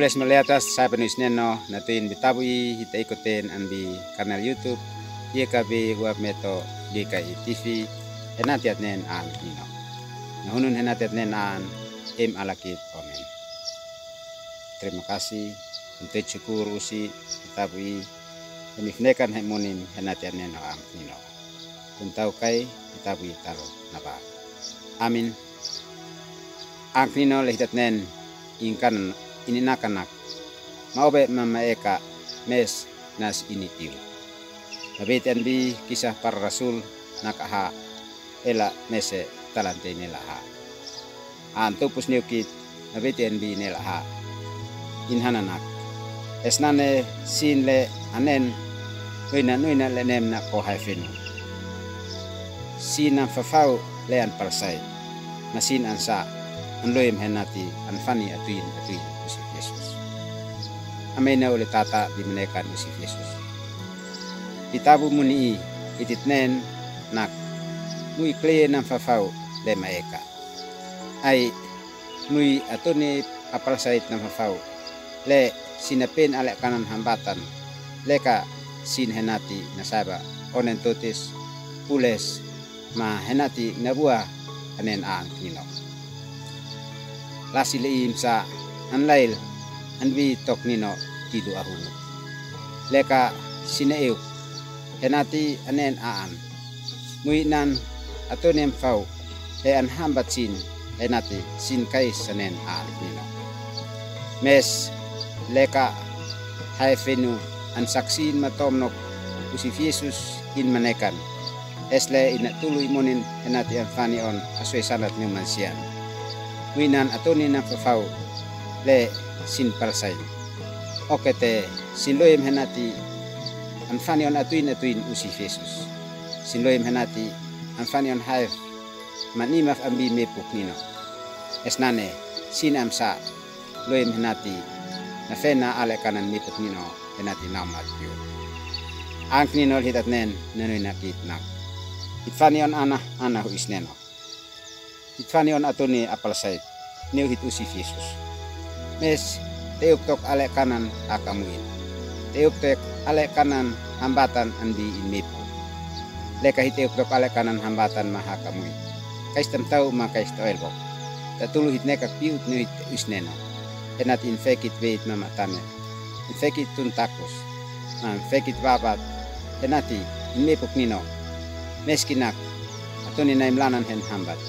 Pules meliatas saya penulis neno natin bitabui hita ikutin anbi kanal YouTube YKB web meto GKI TV henatiat nen an nino. Nahunun henatiat nen an alakit omen. Terima kasih untuk syukur usi bitabui henifnekan hemunin henatiat nen an nino. Tuntau kai bitabui taro napa. Amin. Ang nino lehitat nen ingkan ini nak mau be mama eka mes nas ini tiu. Nabetian bi kisah para rasul nakaha ela mese talante nelaha. Antupus niukit nabetian bi nelaha. Inhananak. Esnane sin le anen nuina le nem na ko haifinu. Sin ang fafau lean parsai. Nasin ansa anloim henati anfani atuin usif Yesus. Amena oleh tata dimenekan usif Yesus. Itabu muni ititnen nak mui kle nam fafau le maeka. Ai mui atuni apal sait nam fafau le sinapen ale kanan hambatan leka sin henati nasaba onen totis pules ma henati nabua anen ang kino. Lasi leim sa anlail anbi tok nino tidu ahungu. Leka sineuk henati anen aan. Muinan atonem fau he an hambat sin henati sin kais anen aan nino. Mes leka haifenu an saksin matomnok usif Yesus in manekan. Esle ina tului monin henati an fani on aswe sanat numansian. Winan atoni na fafau le sin palsay. Okete sinloim henati anfani on atuin usif Yesus. Sinloim henati anfani on haif manimaf ambi mepuk nino. Esnane sin amsa loim henati na fena ale kanan mepuk nino henati namat yu. Ang nino hitat nen nanoy nakit nak. Itfani on ana hu isneno. Itfani on atoni apal sait niu hit usif Yesus. Mes teuk tok ale kanan akamuin. Teuk tek ale kanan hambatan andi inmepo. Leka hiteuk tok ale kanan hambatan mahakamuin. Kais tau ma kais to elbok. Tatulu hit nekak piut niu hit usneno. Henat infekit weit mamatane. Infekit tuntakus. Infekit babat. Henati inmepok nino. Meskinak atoni na imlanan hen hambat.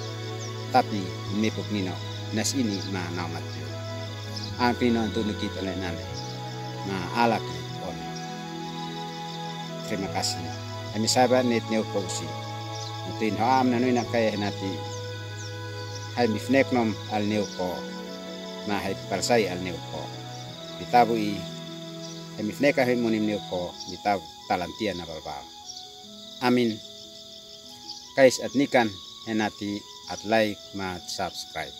Tapi inmepok nino. Nas ini ma namat yo. Ang pinon tunukit oleh nane. Ma alaki on. Terima kasih. Kami sahabat net neu kausi. Natin hoam nanoy na kaya nati. Hai mifnek nom al neu ko. Ma hai parsay al neu ko. Bitabu i. Hai mifnek hai monim neu ko. Bitabu talantian na balbal. Amin. Kais at nikan henati at like ma subscribe.